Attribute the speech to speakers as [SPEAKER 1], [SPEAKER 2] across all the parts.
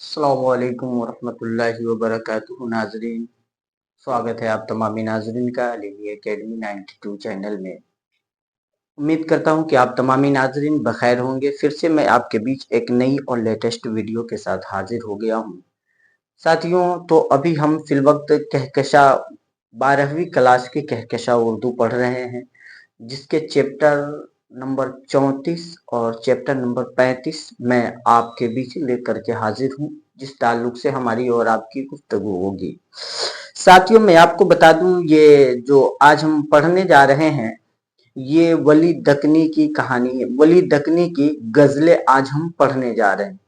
[SPEAKER 1] अस्सलामुअलैकुम वरहमतुल्लाहि वबरकातुहू नाजरीन। स्वागत है आप तमामी नाजरीन का अलीमी एकेडमी 92 चैनल में। उम्मीद करता हूं कि आप तमामी नाजरीन बखैर होंगे। फिर से मैं आपके बीच एक नई और लेटेस्ट वीडियो के साथ हाजिर हो गया हूं। साथियों, तो अभी हम फिलवक्त कहकशा 12वीं क्लास की कहकशा उर्दू पढ़ रहे हैं, जिसके चैप्टर नंबर 34 और चैप्टर नंबर 35 मैं आपके बीच लेकर के हाजिर हूं, जिस ताल्लुक से हमारी और आपकी गुफ्तगू होगी। साथियों, मैं आपको बता दूं, ये जो आज हम पढ़ने जा रहे हैं ये वली दकनी की कहानी है। वली दकनी की गजलें आज हम पढ़ने जा रहे हैं।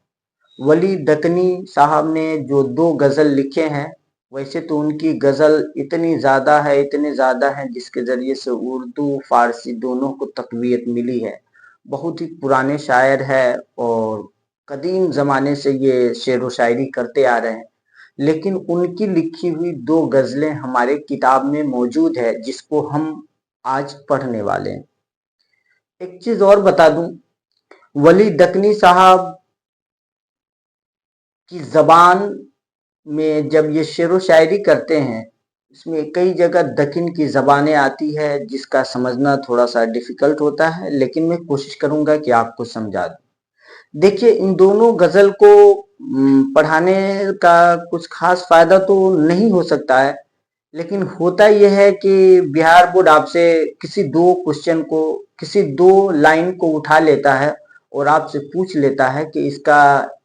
[SPEAKER 1] वली दकनी साहब ने जो 2 गजल लिखे हैं, वैसे तो उनकी गजल इतनी ज्यादा है, इतने ज्यादा है, जिसके जरिए से उर्दू फारसी दोनों को तकवीयत मिली है। बहुत ही पुराने शायर है और कदीम जमाने से ये शेर व शायरी करते आ रहे हैं। लेकिन उनकी लिखी हुई 2 गजलें हमारे किताब में मौजूद है, जिसको हम आज पढ़ने वाले हैं। एक चीज और बता दूं, वली दकनी साहब की जबान में जब ये शेर व शायरी करते हैं, इसमें कई जगह दखिन की जबानें आती है, जिसका समझना थोड़ा सा डिफिकल्ट होता है, लेकिन मैं कोशिश करूंगा कि आपको समझा दूं। देखिए, इन दोनों गजल को पढ़ाने का कुछ खास फायदा तो नहीं हो सकता है, लेकिन होता यह है कि बिहार बोर्ड आपसे किसी 2 क्वेश्चन को, किसी 2 लाइन को उठा लेता है और आपसे पूछ लेता है कि इसका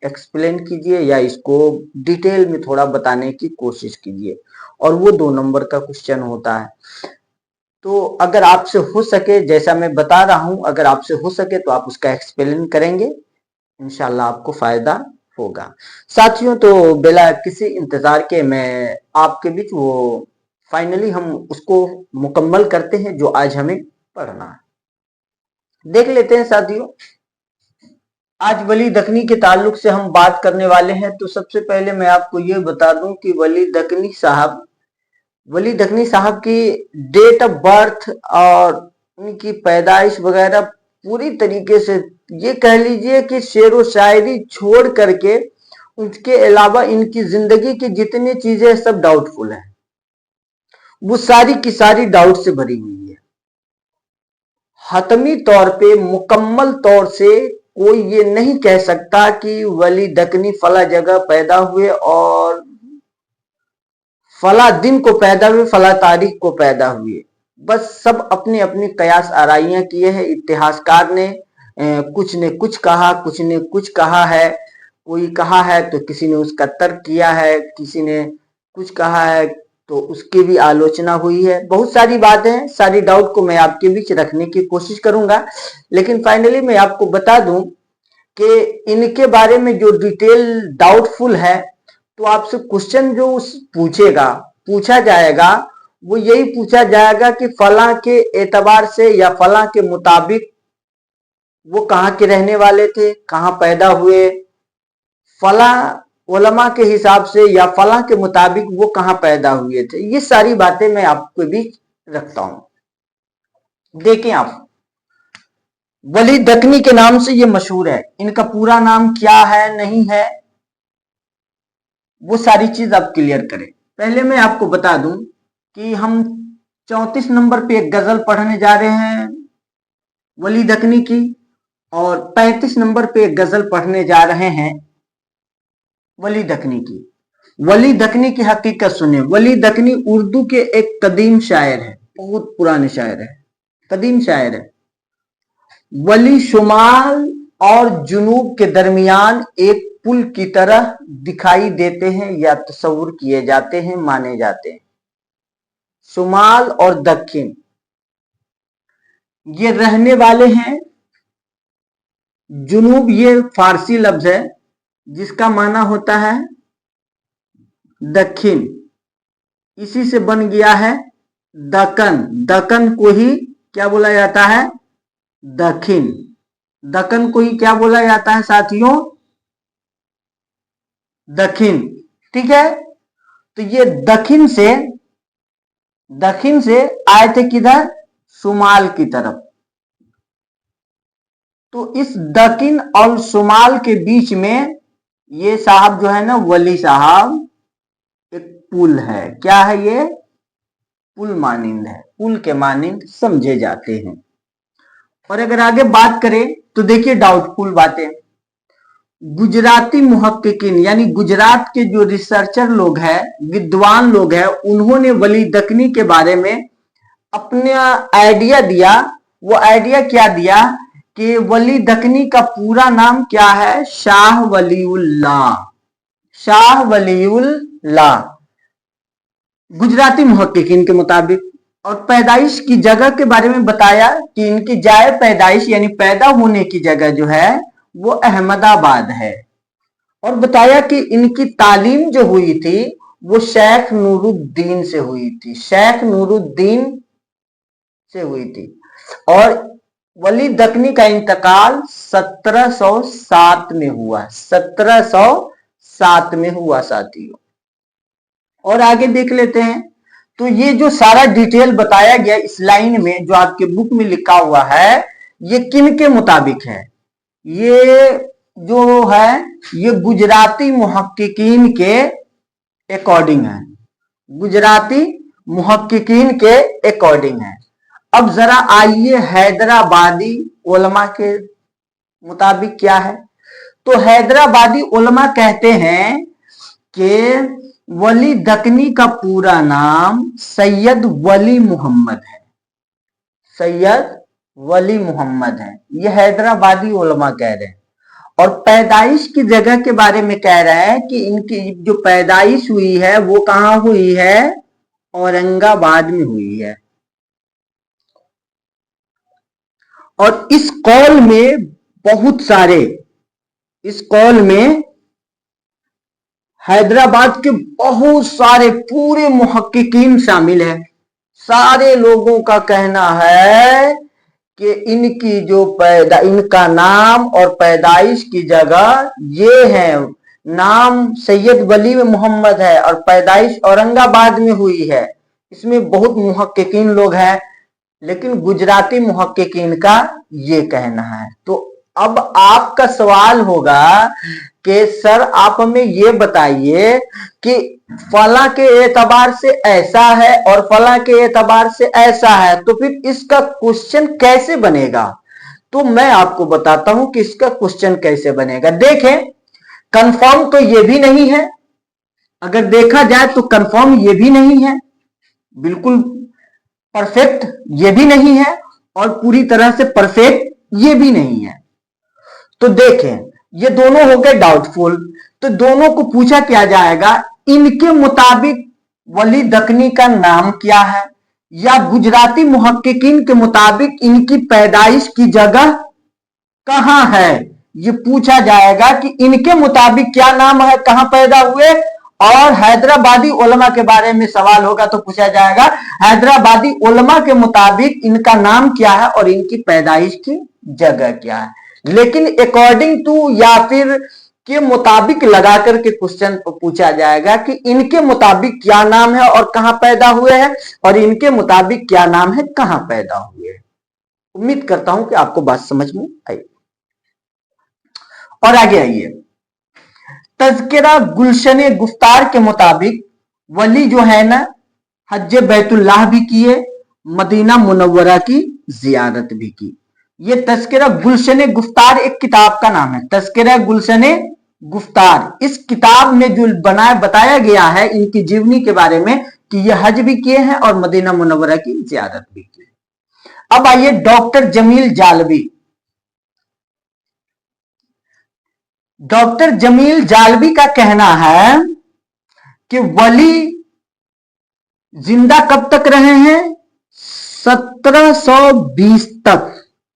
[SPEAKER 1] एक्सप्लेन कीजिए या इसको डिटेल में थोड़ा बताने की कोशिश कीजिए, और वो 2 नंबर का क्वेश्चन होता है। तो अगर आपसे हो सके, जैसा मैं बता रहा हूं, अगर आपसे हो सके तो आप उसका एक्सप्लेन करेंगे, इंशाल्लाह आपको फायदा होगा। साथियों, तो बिला किसी इंतजार के मैं आपके बीच वो फाइनली हम उसको मुकम्मल करते हैं जो आज हमें पढ़ना है। देख लेते हैं साथियों, आज वली दकनी के ताल्लुक से हम बात करने वाले हैं। तो सबसे पहले मैं आपको ये बता दूं कि वली दकनी साहब की डेट ऑफ बर्थ और उनकी पैदाइश वगैरह पूरी तरीके से, ये कह लीजिए कि शेर व शायरी छोड़ करके उसके अलावा इनकी जिंदगी की जितनी चीजें सब डाउटफुल है, वो सारी की सारी डाउट से भरी हुई है। हतमी तौर पे, मुकम्मल तौर से कोई ये नहीं कह सकता कि वली दकनी फला जगह पैदा हुए और फला दिन को पैदा हुए, फला तारीख को पैदा हुए। बस सब अपनी अपनी कयास आराइयां किए हैं। इतिहासकार ने कुछ कहा, कुछ ने कुछ कहा है। कोई कहा है तो किसी ने उसका तर्क किया है, किसी ने कुछ कहा है तो उसकी भी आलोचना हुई है। बहुत सारी बातें, सारी डाउट को मैं आपके बीच रखने की कोशिश करूंगा, लेकिन फाइनली मैं आपको बता दूं कि इनके बारे में जो डिटेल डाउटफुल है, तो आपसे क्वेश्चन जो पूछा जाएगा, वो यही पूछा जाएगा कि फला के एतबार से या फला के मुताबिक वो कहाँ के रहने वाले थे, कहाँ पैदा हुए, फला उलमा के हिसाब से या फला के मुताबिक वो कहाँ पैदा हुए थे। ये सारी बातें मैं आपके बीच रखता हूं। देखें आप, वली दकनी के नाम से ये मशहूर है। इनका पूरा नाम क्या है, नहीं है, वो सारी चीज आप क्लियर करें। पहले मैं आपको बता दूं कि हम 34 नंबर पे एक गजल पढ़ने जा रहे हैं वली दकनी की, और 35 नंबर पे एक गजल पढ़ने जा रहे हैं वली दकनी की। वली दकनी की हकीकत सुने। वली दकनी उर्दू के एक कदीम शायर है, बहुत पुराने शायर है, कदीम शायर है। वली शुमाल और जुनूब के दरमियान एक पुल की तरह दिखाई देते हैं या तस्वुर किए जाते हैं, माने जाते हैं। शुमाल और दक्षिण ये रहने वाले हैं। जुनूब ये फारसी लफ्ज है जिसका माना होता है दक्षिण, इसी से बन गया है दक्कन। दक्कन को ही क्या बोला जाता है, दक्षिण। दक्कन को ही क्या बोला जाता है साथियों, दक्षिण। ठीक है, तो ये दक्षिण से आए थे किधर, शुमाल की तरफ। तो इस दक्षिण और शुमाल के बीच में ये साहब जो है ना वली साहब एक पुल है। क्या है ये? पुल मानिंद है, पुल के मानिंद समझे जाते हैं। और अगर आगे बात करें तो देखिए डाउटफुल बातें, गुजराती मुहक्किकीन यानी गुजरात के जो रिसर्चर लोग हैं, विद्वान लोग हैं, उन्होंने वली दक्कनी के बारे में अपना आइडिया दिया। वो आइडिया क्या दिया कि वली दक्कनी का पूरा नाम क्या है? शाह वलीउल्लाह, शाह वलीउल्लाह गुजराती मुहक्किकीन के मुताबिक। और पैदाइश की जगह के बारे में बताया कि इनकी जाए पैदाइश यानी पैदा होने की जगह जो है वो अहमदाबाद है। और बताया कि इनकी तालीम जो हुई थी वो शेख नूरुद्दीन से हुई थी, शेख नूरुद्दीन से हुई थी। और वली दक्कनी का इंतकाल 1707 में हुआ, 1707 में हुआ साथियों। और आगे देख लेते हैं। तो ये जो सारा डिटेल बताया गया इस लाइन में जो आपके बुक में लिखा हुआ है, ये किन के मुताबिक है? ये जो है ये गुजराती मुहक्किकीन के अकॉर्डिंग है, गुजराती मुहक्किकीन के अकॉर्डिंग है। अब जरा आइए हैदराबादी उलमा के मुताबिक क्या है। तो हैदराबादी उलमा कहते हैं कि वली दक्कनी का पूरा नाम सैयद वली मोहम्मद है, सैयद वली मोहम्मद है, ये हैदराबादी उलमा कह रहे हैं। और पैदाइश की जगह के बारे में कह रहे हैं कि इनकी जो पैदाइश हुई है वो कहां हुई है? औरंगाबाद में हुई है। और इस कॉल में बहुत सारे, इस कॉल में हैदराबाद के बहुत सारे पूरे मुहक्किकीन शामिल हैं। सारे लोगों का कहना है कि इनकी जो इनका नाम और पैदाइश की जगह ये है, नाम सैयद वली मोहम्मद है और पैदाइश औरंगाबाद में हुई है। इसमें बहुत मुहक्किकीन लोग हैं, लेकिन गुजराती मुहक्किकीन का ये कहना है। तो अब आपका सवाल होगा कि सर आप हमें ये बताइए कि फला के एतबार से ऐसा है और फला के एतबार से ऐसा है, तो फिर इसका क्वेश्चन कैसे बनेगा? तो मैं आपको बताता हूं कि इसका क्वेश्चन कैसे बनेगा। देखें, कंफर्म तो ये भी नहीं है, अगर देखा जाए तो कंफर्म ये भी नहीं है, बिल्कुल परफेक्ट ये भी नहीं है, और पूरी तरह से परफेक्ट ये भी नहीं है। तो देखें, ये दोनों हो गए डाउटफुल। तो दोनों को पूछा क्या जाएगा, इनके मुताबिक वली दक्कनी का नाम क्या है, या गुजराती मुहक्किकीन के मुताबिक इनकी पैदाइश की जगह कहां है। ये पूछा जाएगा कि इनके मुताबिक क्या नाम है, कहां पैदा हुए। और हैदराबादी उलमा के बारे में सवाल होगा तो पूछा जाएगा हैदराबादी उलमा के मुताबिक इनका नाम क्या है और इनकी पैदाइश की जगह क्या है। लेकिन अकॉर्डिंग टू या फिर के मुताबिक लगा करके क्वेश्चन पूछा जाएगा कि इनके मुताबिक क्या नाम है और कहां पैदा हुए हैं, और इनके मुताबिक क्या नाम है, कहां पैदा हुए हैं। उम्मीद करता हूं कि आपको बात समझ में आई। और आगे आइए, तज़किरा गुलशन गुफ्तार के मुताबिक वली जो है ना हज बैतुल्लाह भी किए, मदीना मुनव्वरा की जियारत भी की। ये तज़किरा गुलशन गुफ्तार एक किताब का नाम है, तज़किरा गुलशन गुफ्तार। इस किताब में जो बताया गया है इनकी जीवनी के बारे में कि ये हज भी किए हैं और मदीना मुनव्वरा की जियारत भी की। अब आइए डॉक्टर जमील जालबी। डॉक्टर जमील जालबी का कहना है कि वली जिंदा कब तक रहे हैं? 1720 तक।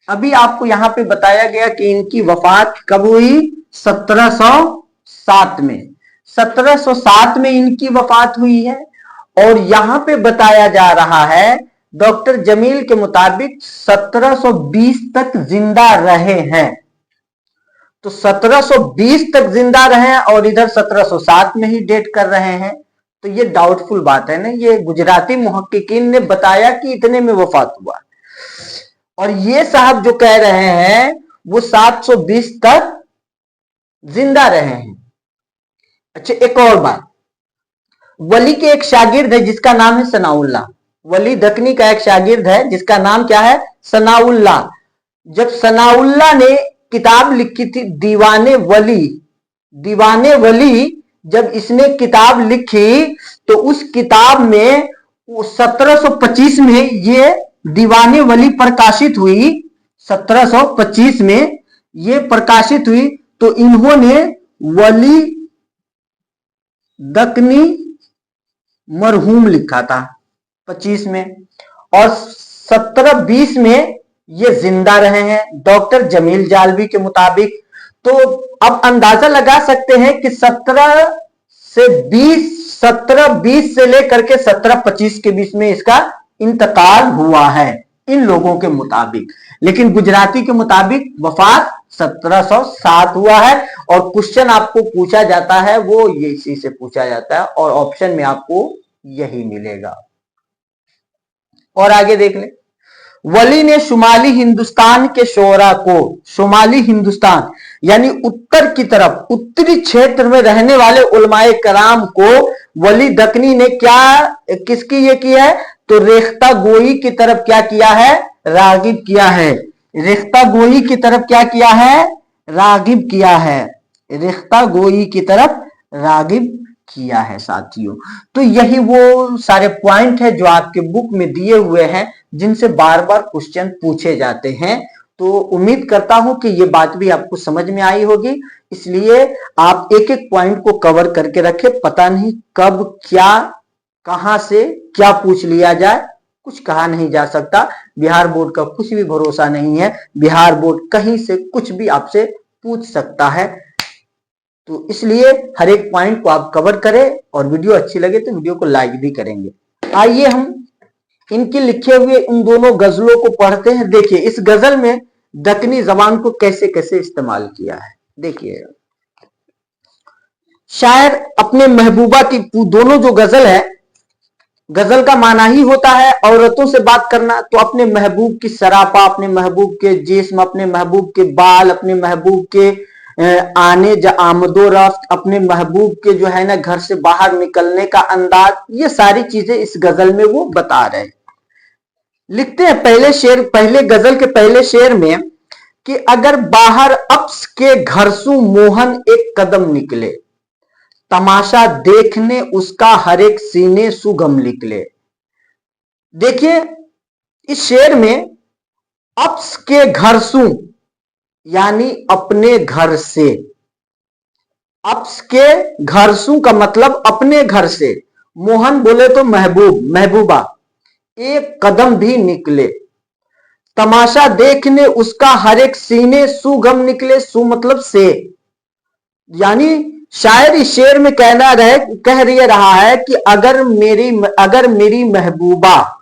[SPEAKER 1] अभी आपको यहां पे बताया गया कि इनकी वफात कब हुई? 1707 में। 1707 में इनकी वफात हुई है। और यहां पे बताया जा रहा है डॉक्टर जमील के मुताबिक 1720 तक जिंदा रहे हैं। तो 1720 तक जिंदा रहे और इधर 1707 में ही डेट कर रहे हैं, तो ये डाउटफुल बात है ना। ये गुजराती मुहक्किकीन ने बताया कि इतने में वफात हुआ, और ये साहब जो कह रहे हैं वो 720 तक जिंदा रहे हैं। अच्छा, एक और बात, वली के एक शागिर्द है जिसका नाम है सनाउल्लाह। वली दकनी का एक शागिर्द है जिसका नाम क्या है? सनाउल्लाह। जब सनाउल्लाह ने किताब लिखी थी दीवाने वली, दीवाने वली, जब इसने किताब लिखी तो उस किताब में 1725 में ये दीवाने वली प्रकाशित हुई। 1725 में ये प्रकाशित हुई। तो इन्होंने वली दकनी मरहूम लिखा था 25 में, और 1720 में ये जिंदा रहे हैं डॉक्टर जमील जालवी के मुताबिक। तो अब अंदाजा लगा सकते हैं कि 1720 से लेकर के 1725 के बीच में इसका इंतकाल हुआ है इन लोगों के मुताबिक। लेकिन गुजराती के मुताबिक वफात 1707 हुआ है। और क्वेश्चन आपको पूछा जाता है वो ये इसी से पूछा जाता है, और ऑप्शन में आपको यही मिलेगा। और आगे देख लें, वली ने शुमाली हिंदुस्तान के शोरा को, शुमाली हिंदुस्तान यानी उत्तर की तरफ, उत्तरी क्षेत्र में रहने वाले उलमाए कराम को वली दकनी ने क्या, किसकी ये किया है? तो रेख्ता गोई की तरफ क्या किया है? रागिब किया है। रेख्ता गोई की तरफ क्या किया है? रागिब किया है। रेख्ता गोई की तरफ रागिब किया है साथियों। तो यही वो सारे पॉइंट है जो आपके बुक में दिए हुए हैं, जिनसे बार बार क्वेश्चन पूछे जाते हैं। तो उम्मीद करता हूं कि ये बात भी आपको समझ में आई होगी। इसलिए आप एक एक पॉइंट को कवर करके रखें। पता नहीं कब क्या, कहां से क्या पूछ लिया जाए, कुछ कहा नहीं जा सकता। बिहार बोर्ड का कुछ भी भरोसा नहीं है। बिहार बोर्ड कहीं से कुछ भी आपसे पूछ सकता है। तो इसलिए हर एक पॉइंट को आप कवर करें, और वीडियो अच्छी लगे तो वीडियो को लाइक भी करेंगे। आइए हम इनके लिखे हुए इन दोनों गजलों को पढ़ते हैं। देखिए इस गजल में दक्कनी जबान को कैसे कैसे इस्तेमाल किया है। देखिए, शायर अपने महबूबा की, दोनों जो गजल है, गजल का माना ही होता है औरतों से बात करना। तो अपने महबूब की सरापा, अपने महबूब के जिस्म, अपने महबूब के बाल, अपने महबूब के आने आमदो रफ्त, अपने महबूब के जो है ना घर से बाहर निकलने का अंदाज, ये सारी चीजें इस गजल में वो बता रहे हैं। लिखते हैं पहले शेर, पहले गजल के पहले शेर में कि अगर बाहर अप्स के घर सु मोहन एक कदम निकले, तमाशा देखने उसका हर एक सीने सुगम निकले। देखिए इस शेर में अप्स के घर सु यानी अपने घर से, अप्स के घर सु का मतलब अपने घर से, मोहन बोले तो महबूब, महबूबा, एक कदम भी निकले, तमाशा देखने उसका हर एक सीने सुगम निकले। सु मतलब से, यानी शायर इस शेर में कह रहा है कि अगर मेरी महबूबा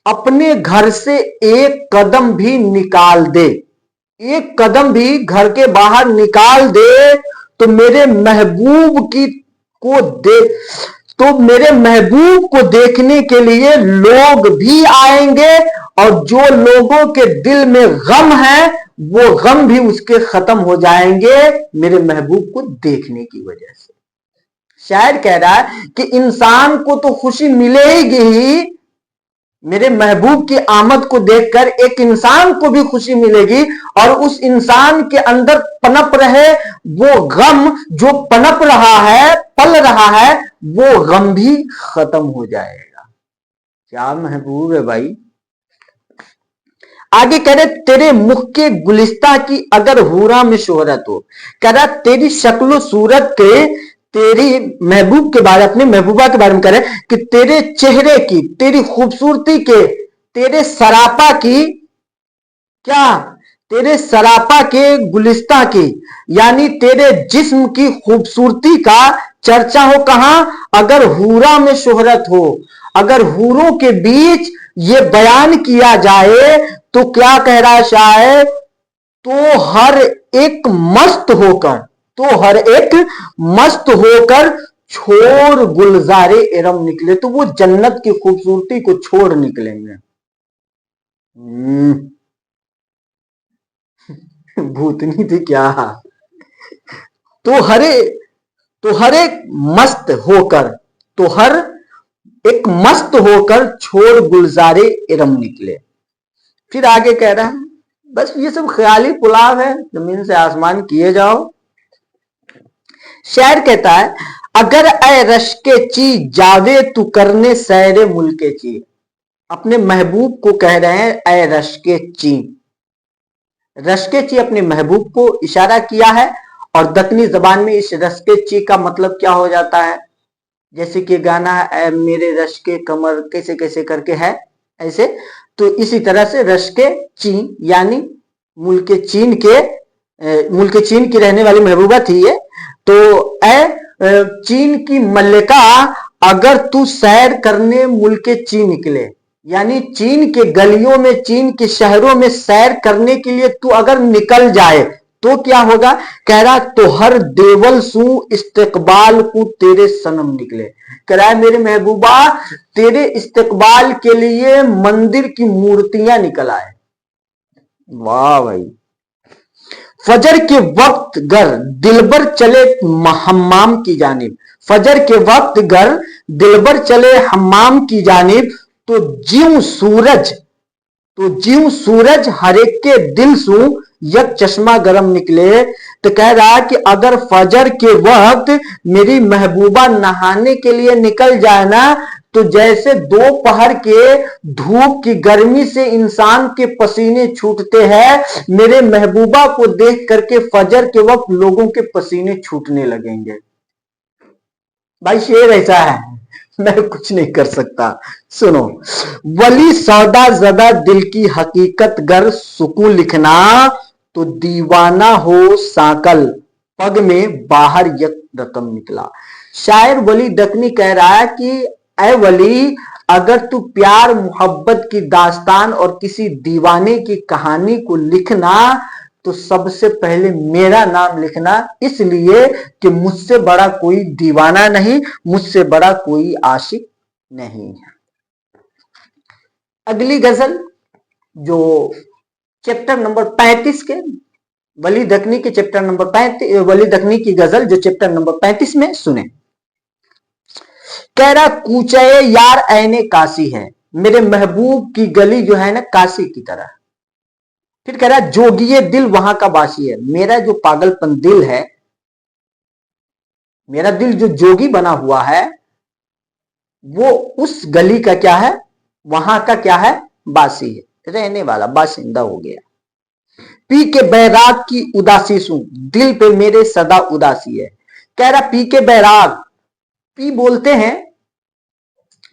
[SPEAKER 1] अपने घर से एक कदम भी निकाल दे, एक कदम भी घर के बाहर निकाल दे, तो मेरे महबूब को देखने के लिए लोग भी आएंगे, और जो लोगों के दिल में गम है वो गम भी उसके खत्म हो जाएंगे मेरे महबूब को देखने की वजह से। शायर कह रहा है कि इंसान को तो खुशी मिलेगी ही, मेरे महबूब की आमद को देखकर एक इंसान को भी खुशी मिलेगी, और उस इंसान के अंदर पनप रहे वो गम, जो पनप रहा है, पल रहा है, वो गम भी खत्म हो जाएगा। क्या महबूब है भाई। आगे कह रहे तेरे मुख के गुलिस्ता की अगर हूरा में शोहरत हो, कह रहा तेरी शक्ल सूरत के, तेरी महबूब के बारे, अपने महबूबा के बारे में कह रहे कि तेरे चेहरे की, तेरी खूबसूरती के, तेरे सरापा की, क्या, तेरे सरापा के गुलिस्ता की, यानी तेरे जिस्म की खूबसूरती का चर्चा हो कहां? अगर हूरा में शोहरत हो, अगर हूरों के बीच ये बयान किया जाए, तो क्या कह रहा है शायर? तो हर एक मस्त होकर, तो हर एक मस्त होकर छोड़ गुलजारे इरम निकले। तो वो जन्नत की खूबसूरती को छोड़ निकलेंगे। भूतनी थी क्या। तो तो हर एक मस्त होकर, तो हर एक मस्त होकर छोड़ गुलजारे इरम निकले। फिर आगे कह रहा है, बस ये सब ख्याली पुलाव है, जमीन से आसमान किए जाओ। शायर कहता है, अगर ए रश्के ची जावे तू करने सैरे मुल्के ची। अपने महबूब को कह रहे हैं ए रश्के ची। रश्के ची अपने महबूब को इशारा किया है, और दक्कनी जबान में इस रश्के ची का मतलब क्या हो जाता है, जैसे कि गाना है मेरे रश्के कमर कैसे कैसे करके है ऐसे, तो इसी तरह से रश्के चीन यानी मुल्क चीन की रहने वाली महबूबा थी ये। तो चीन की मल्लिका, अगर तू सैर करने मुल्क चीन निकले, यानी चीन के गलियों में, चीन के शहरों में सैर करने के लिए तू अगर निकल जाए तो क्या होगा। कह रहा तो हर देवल सू इस्तकबाल को तेरे सनम निकले। कह रहा है मेरे महबूबा, तेरे इस्तकबाल के लिए मंदिर की मूर्तियां निकल आए। वाह भाई। फजर के वक्त गर दिलबर चले हम्माम की जानिब, फजर के वक्त गर दिलबर चले हम्माम की जानिब, तो ज्यों सूरज हर एक के दिल सू यक चश्मा गरम निकले। तो कह रहा कि अगर फजर के वक्त मेरी महबूबा नहाने के लिए निकल जाए ना, तो जैसे दोपहर के धूप की गर्मी से इंसान के पसीने छूटते हैं, मेरे महबूबा को देख करके फजर के वक्त लोगों के पसीने छूटने लगेंगे। भाई शेर ऐसा है, मैं कुछ नहीं कर सकता। सुनो, वली सौदा ज़दा दिल की हकीकत गर सुकून लिखना, तो दीवाना हो साकल पग में बाहर यक रकम निकला। शायर वली दक्कनी कह रहा है कि ऐ वली, अगर तू प्यार मोहब्बत की दास्तान और किसी दीवाने की कहानी को लिखना, तो सबसे पहले मेरा नाम लिखना, इसलिए कि मुझसे बड़ा कोई दीवाना नहीं, मुझसे बड़ा कोई आशिक नहीं है। अगली गजल जो चैप्टर नंबर 35 के वली दक्कनी के चैप्टर नंबर 35, वली दक्कनी की गजल जो चैप्टर नंबर 35 में सुने। कह रहा कूचे यार ऐने काशी है, मेरे महबूब की गली जो है ना काशी की तरह। फिर कह रहा जोगिए दिल वहां का बासी है, मेरा जो पागलपन दिल है, मेरा दिल जो जोगी बना हुआ है, वो उस गली का क्या है, वहां का क्या है, बासी है, रहने वाला, बासिंदा हो गया। पी के बैराग की उदासी सू, दिल पे मेरे सदा उदासी है। कह रहा पी के बैराग, पी बोलते हैं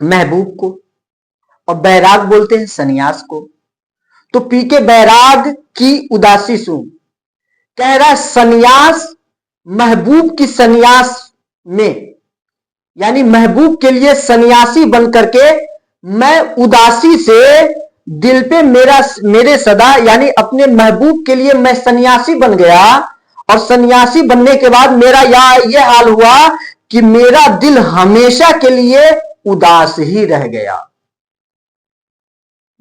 [SPEAKER 1] महबूब को और बैराग बोलते हैं सन्यास को। तो पी के बैराग की उदासी सू, कह रहा सन्यास, महबूब की सन्यास में, यानी महबूब के लिए सन्यासी बन करके मैं उदासी से दिल पे मेरे सदा, यानी अपने महबूब के लिए मैं सन्यासी बन गया। और सन्यासी बनने के बाद मेरा यह हाल हुआ कि मेरा दिल हमेशा के लिए उदास ही रह गया।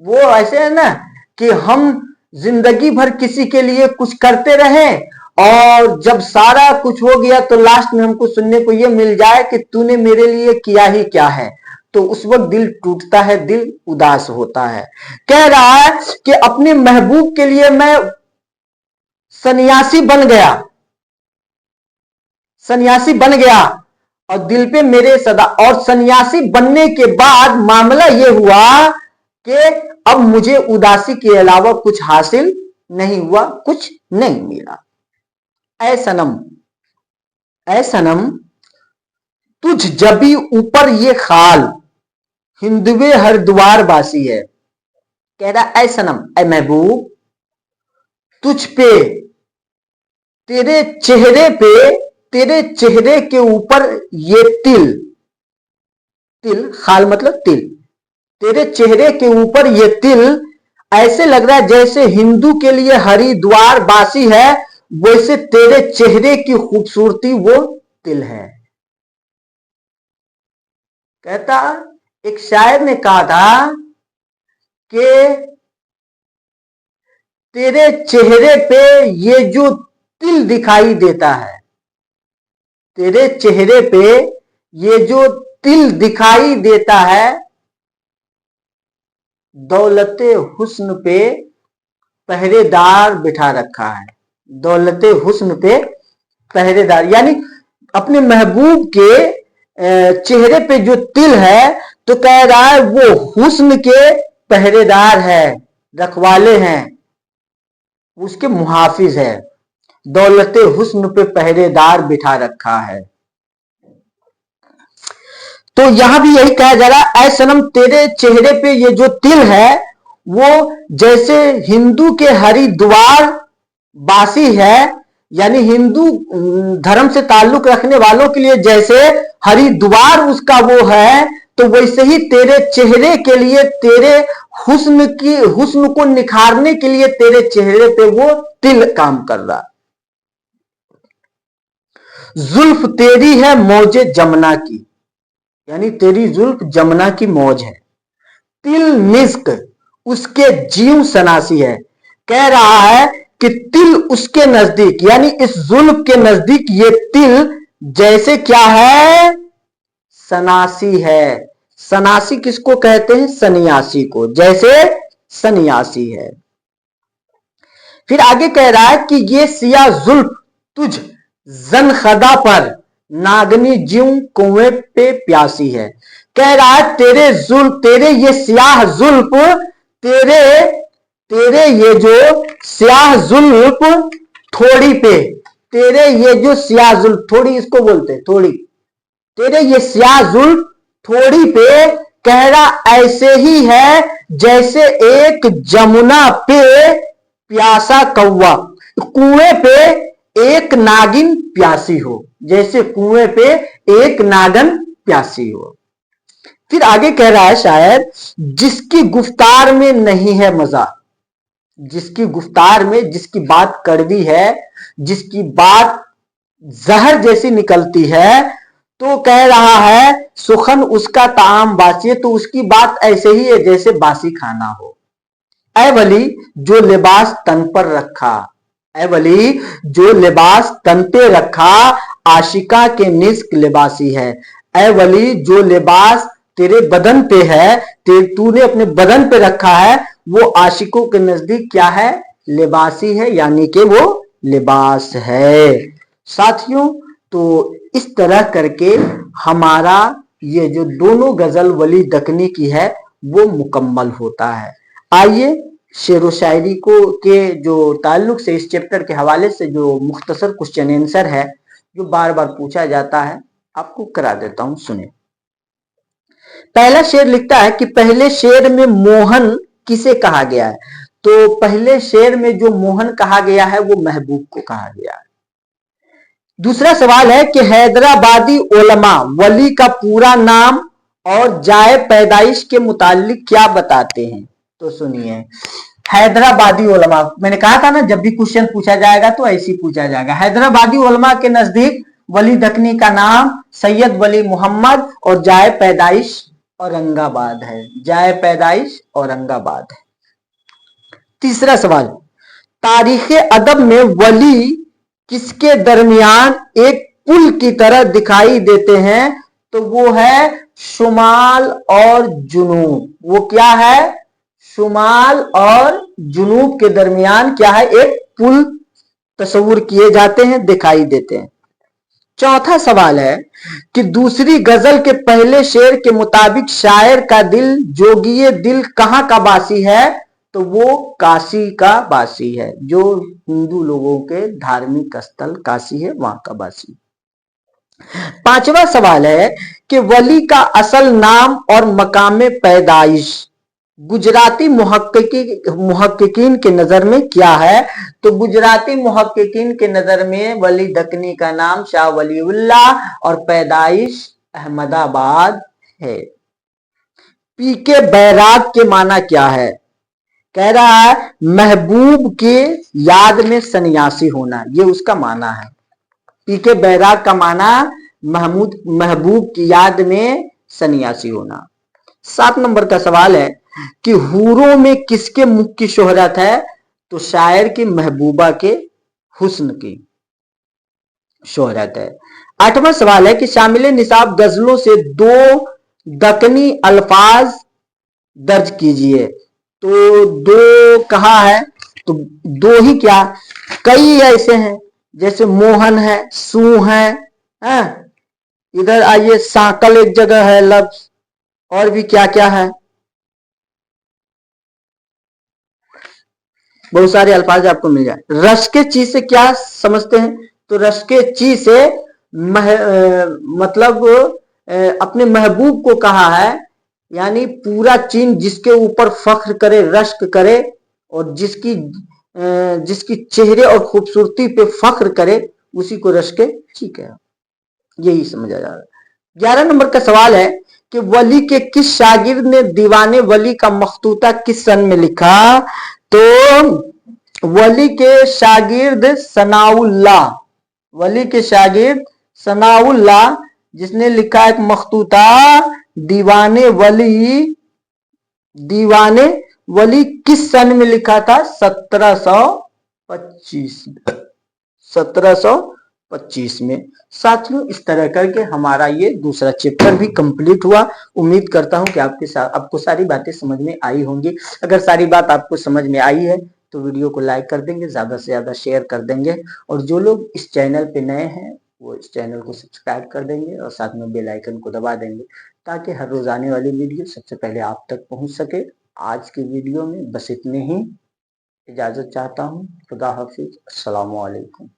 [SPEAKER 1] वो ऐसे है ना कि हम जिंदगी भर किसी के लिए कुछ करते रहे, और जब सारा कुछ हो गया तो लास्ट में हमको सुनने को यह मिल जाए कि तूने मेरे लिए किया ही क्या है, तो उस वक्त दिल टूटता है, दिल उदास होता है। कह रहा है कि अपने महबूब के लिए मैं सन्यासी बन गया, सन्यासी बन गया और दिल पे मेरे सदा, और सन्यासी बनने के बाद मामला यह हुआ कि अब मुझे उदासी के अलावा कुछ हासिल नहीं हुआ, कुछ नहीं मिला। ऐ सनम तुझ जबी ऊपर ये खाल, हिंदुए हरिद्वार बासी है। कह रहा ऐ सनम, ऐ महबूब, तुझ पे, तेरे चेहरे पे, तेरे चेहरे के ऊपर ये तिल, खाल मतलब तिल, तेरे चेहरे के ऊपर ये तिल ऐसे लग रहा है जैसे हिंदू के लिए हरिद्वार बासी है, वैसे तेरे चेहरे की खूबसूरती वो तिल है। कहता एक शायर ने कहा था कि तेरे चेहरे पे ये जो तिल दिखाई देता है, तेरे चेहरे पे ये जो तिल दिखाई देता है, दौलते हुस्न पे पहरेदार बिठा रखा है। दौलते हुस्न पे पहरेदार, यानी अपने महबूब के चेहरे पे जो तिल है, तो कह रहा है वो हुस्न के पहरेदार है, रखवाले हैं, उसके मुहाफिज है। दौलते हुस्न पे पहरेदार बिठा रखा है। तो यहां भी यही कहा जा रहा है, ऐ सनम तेरे चेहरे पे ये जो तिल है वो जैसे हिंदू के हरिद्वार बासी है, यानी हिंदू धर्म से ताल्लुक रखने वालों के लिए जैसे हरिद्वार उसका वो है, तो वैसे ही तेरे चेहरे के लिए, तेरे हुस्न को निखारने के लिए तेरे चेहरे पे वो तिल काम कर रहा। जुल्फ तेरी है मौजे जमुना की, यानी तेरी जुल्फ जमुना की मौज है। तिल मिस्क उसके जीव सनासी है। कह रहा है कि तिल उसके नजदीक, यानी इस जुल्फ के नजदीक ये तिल जैसे क्या है, सनासी है। सनासी किसको कहते हैं? सन्यासी को, जैसे सन्यासी है। फिर आगे कह रहा है कि ये सिया जुल्फ तुझ जनखदा पर नागनी ज्यूं कुएं पे प्यासी है। कह रहा है तेरे ये स्याह जुल्फ, तेरे ये जो स्याह जुल्फ थोड़ी पे, तेरे ये जो स्याह जुल्फ, थोड़ी इसको बोलते हैं थोड़ी, तेरे ये स्याह जुल्फ थोड़ी पे, कह रहा ऐसे ही है जैसे एक जमुना पे प्यासा कौवा, कुएं पे एक नागिन प्यासी हो, जैसे कुएं पे एक नागन प्यासी हो। फिर आगे कह रहा है शायर, जिसकी गुफ्तार में नहीं है मजा, जिसकी गुफ्तार में, जिसकी बात कड़वी है, जिसकी बात जहर जैसी निकलती है, तो कह रहा है सुखन उसका ताम बासी है, तो उसकी बात ऐसे ही है जैसे बासी खाना हो। ऐ वली जो लिबास तन पर रखा, ऐ वली जो लिबास तन पे रखा, आशिका के निस्क लिबासी है। ऐ वली जो लिबास तेरे बदन पे है, तूने अपने बदन पे रखा है, वो आशिकों के नजदीक क्या है? लिबासी है, यानी कि वो लिबास है। साथियों, तो इस तरह करके हमारा ये जो दोनों गजल वली दकनी की है वो मुकम्मल होता है। आइए शेरो शायरी को के जो ताल्लुक से इस चैप्टर के हवाले से जो मुख्तसर क्वेश्चन आंसर है जो बार बार पूछा जाता है, आपको करा देता हूं, सुने। पहला शेर लिखता है कि पहले शेर में मोहन किसे कहा गया है? तो पहले शेर में जो मोहन कहा गया है वो महबूब को कहा गया है। दूसरा सवाल है कि हैदराबादी उलमा वली का पूरा नाम और जाए पैदाइश के मुतालिक क्या बताते हैं? तो सुनिए, हैदराबादी उलमा, मैंने कहा था ना जब भी क्वेश्चन पूछा जाएगा तो ऐसे ही पूछा जाएगा। हैदराबादी उलमा के नजदीक वली दकनी का नाम सैयद वली मोहम्मद और जाए पैदाइश औरंगाबाद है। जाए पैदाइश औरंगाबाद है। तीसरा सवाल, तारीख अदब में वली किसके दरमियान एक पुल की तरह दिखाई देते हैं? तो वो है शुमाल और जुनूब। वो क्या है? शुमाल और जुनूब के दरमियान क्या है? एक पुल तस्वुर किए जाते हैं, दिखाई देते हैं। चौथा सवाल है कि दूसरी गजल के पहले शेर के मुताबिक शायर का दिल, जोगिए दिल कहां का बासी है? तो वो काशी का बासी है, जो हिंदू लोगों के धार्मिक स्थल काशी है वहां का बासी। पांचवा सवाल है कि वली का असल नाम और मकाम पैदाइश गुजराती मुहक्किकीन के नजर में क्या है? तो गुजराती मुहक्किकीन के नजर में वली दकनी का नाम शाह वलीउल्लाह और पैदाइश अहमदाबाद है। पी के बैराग के माना क्या है? कह रहा है महबूब के याद में सन्यासी होना, ये उसका माना है। पी के बैराग का माना महबूब की याद में सन्यासी होना। 7 नंबर का सवाल है कि हूरों में किसके मुख की शोहरत है? तो शायर की महबूबा के हुस्न की शोहरत है। 8वां सवाल है कि शामिल निसाब गजलों से 2 दक्कनी अल्फाज दर्ज कीजिए। तो 2 कहा है, तो 2 ही क्या, कई ऐसे हैं, जैसे मोहन है, सू है, इधर आइए, साकल एक जगह है लफ्ज, और भी क्या क्या है, बहुत सारे अल्फाज आपको मिल जाए। रश के चीज से क्या समझते हैं, तो रश के चीज से मतलब अपने महबूब को कहा है, यानी पूरा चीन जिसके ऊपर फख्र करे, रश्क करे, और जिसकी चेहरे और खूबसूरती पे फख्र करे, उसी को रश्क ठीक है, यही समझा जा रहा है। 11 नंबर का सवाल है कि वली के किस शागिर्द ने दीवाने वली का मखतूता किस सन में लिखा। तो वली के शागिर्द सनाउल्लाह, वली के शागिर्द सनाउल्लाह, जिसने लिखा एक मखतूता दीवाने वली किस सन में लिखा था, 1725 में। साथियों, इस तरह करके हमारा ये दूसरा चैप्टर भी कंप्लीट हुआ। उम्मीद करता हूं कि आपको सारी बातें समझ में आई होंगी। अगर सारी बात आपको समझ में आई है तो वीडियो को लाइक कर देंगे, ज्यादा से ज्यादा शेयर कर देंगे, और जो लोग इस चैनल पे नए हैं वो इस चैनल को सब्सक्राइब कर देंगे और साथ में बेल आइकन को दबा देंगे, ताकि हर रोज आने वाली वीडियो सबसे पहले आप तक पहुंच सके। आज की वीडियो में बस इतने ही, इजाजत चाहता हूँ। खुदा हाफिज, अस्सलाम वालेकुम।